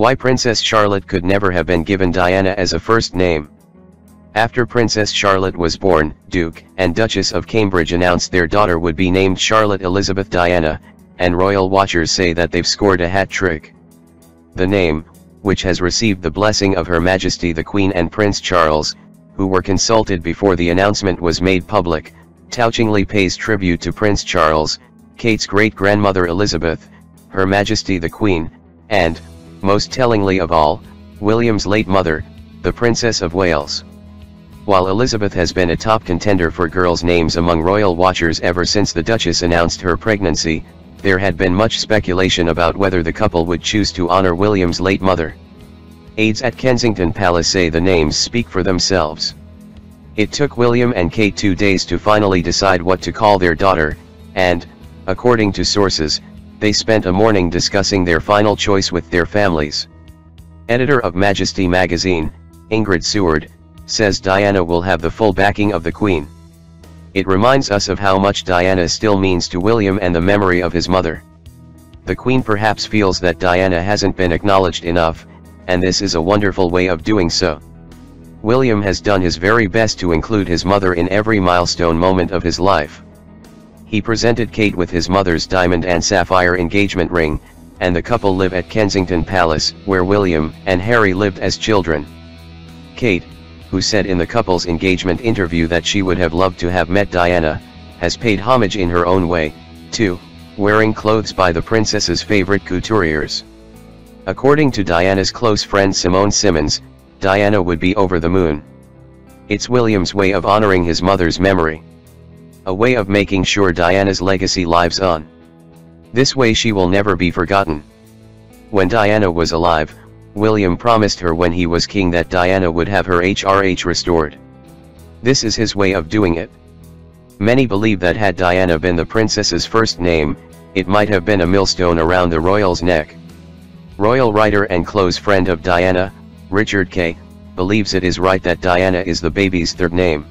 Why Princess Charlotte could never have been given Diana as a first name. After Princess Charlotte was born, Duke and Duchess of Cambridge announced their daughter would be named Charlotte Elizabeth Diana, and royal watchers say that they've scored a hat-trick. The name, which has received the blessing of Her Majesty the Queen and Prince Charles, who were consulted before the announcement was made public, touchingly pays tribute to Prince Charles, Kate's great-grandmother Elizabeth, Her Majesty the Queen, and, most tellingly of all, William's late mother, the Princess of Wales. While Elizabeth has been a top contender for girls' names among royal watchers ever since the Duchess announced her pregnancy, there had been much speculation about whether the couple would choose to honor William's late mother. Aides at Kensington Palace say the names speak for themselves. It took William and Kate 2 days to finally decide what to call their daughter, and, according to sources, they spent a morning discussing their final choice with their families. Editor of Majesty magazine, Ingrid Seward, says Diana will have the full backing of the Queen. It reminds us of how much Diana still means to William and the memory of his mother. The Queen perhaps feels that Diana hasn't been acknowledged enough, and this is a wonderful way of doing so. William has done his very best to include his mother in every milestone moment of his life. He presented Kate with his mother's diamond and sapphire engagement ring, and the couple live at Kensington Palace, where William and Harry lived as children. Kate, who said in the couple's engagement interview that she would have loved to have met Diana, has paid homage in her own way, too, wearing clothes by the princess's favorite couturiers. According to Diana's close friend Simone Simmons, Diana would be over the moon. It's William's way of honoring his mother's memory. A way of making sure Diana's legacy lives on. This way she will never be forgotten. When Diana was alive, William promised her when he was king that Diana would have her HRH restored. This is his way of doing it. Many believe that had Diana been the princess's first name, it might have been a millstone around the royal's neck. Royal writer and close friend of Diana, Richard Kay, believes it is right that Diana is the baby's third name.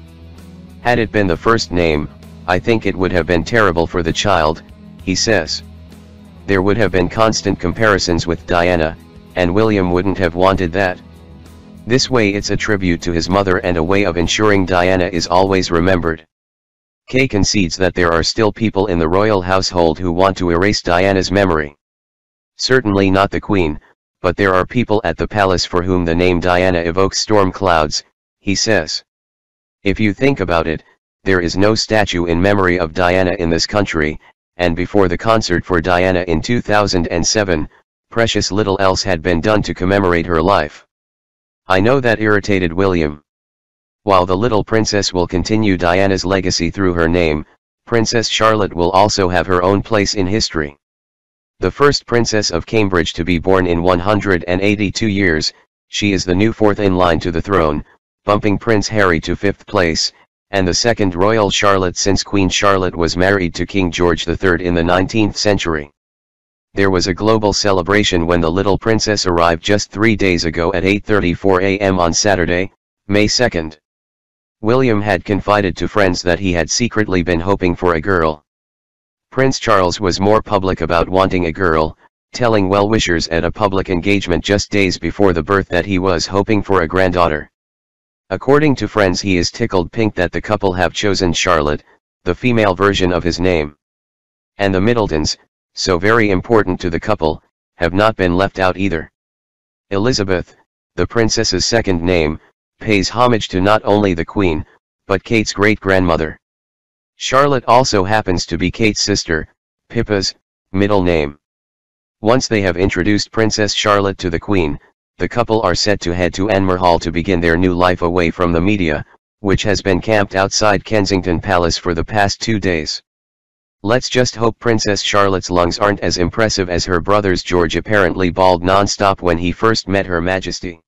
Had it been the first name, I think it would have been terrible for the child, he says. There would have been constant comparisons with Diana, and William wouldn't have wanted that. This way it's a tribute to his mother and a way of ensuring Diana is always remembered. Kay concedes that there are still people in the royal household who want to erase Diana's memory. Certainly not the Queen, but there are people at the palace for whom the name Diana evokes storm clouds, he says. If you think about it, there is no statue in memory of Diana in this country, and before the concert for Diana in 2007, precious little else had been done to commemorate her life. I know that irritated William. While the little princess will continue Diana's legacy through her name, Princess Charlotte will also have her own place in history. The first Princess of Cambridge to be born in 182 years, she is the new fourth in line to the throne, bumping Prince Harry to fifth place, and the second royal Charlotte since Queen Charlotte was married to King George III in the 19th century. There was a global celebration when the little princess arrived just 3 days ago at 8:34 a.m. on Saturday, May 2nd. William had confided to friends that he had secretly been hoping for a girl. Prince Charles was more public about wanting a girl, telling well-wishers at a public engagement just days before the birth that he was hoping for a granddaughter. According to friends, he is tickled pink that the couple have chosen Charlotte, the female version of his name. And the Middletons, so very important to the couple, have not been left out either. Elizabeth, the princess's second name, pays homage to not only the Queen, but Kate's great-grandmother. Charlotte also happens to be Kate's sister, Pippa's middle name. Once they have introduced Princess Charlotte to the Queen, the couple are set to head to Anmer Hall to begin their new life away from the media, which has been camped outside Kensington Palace for the past 2 days. Let's just hope Princess Charlotte's lungs aren't as impressive as her brother's. George apparently bawled non-stop when he first met Her Majesty.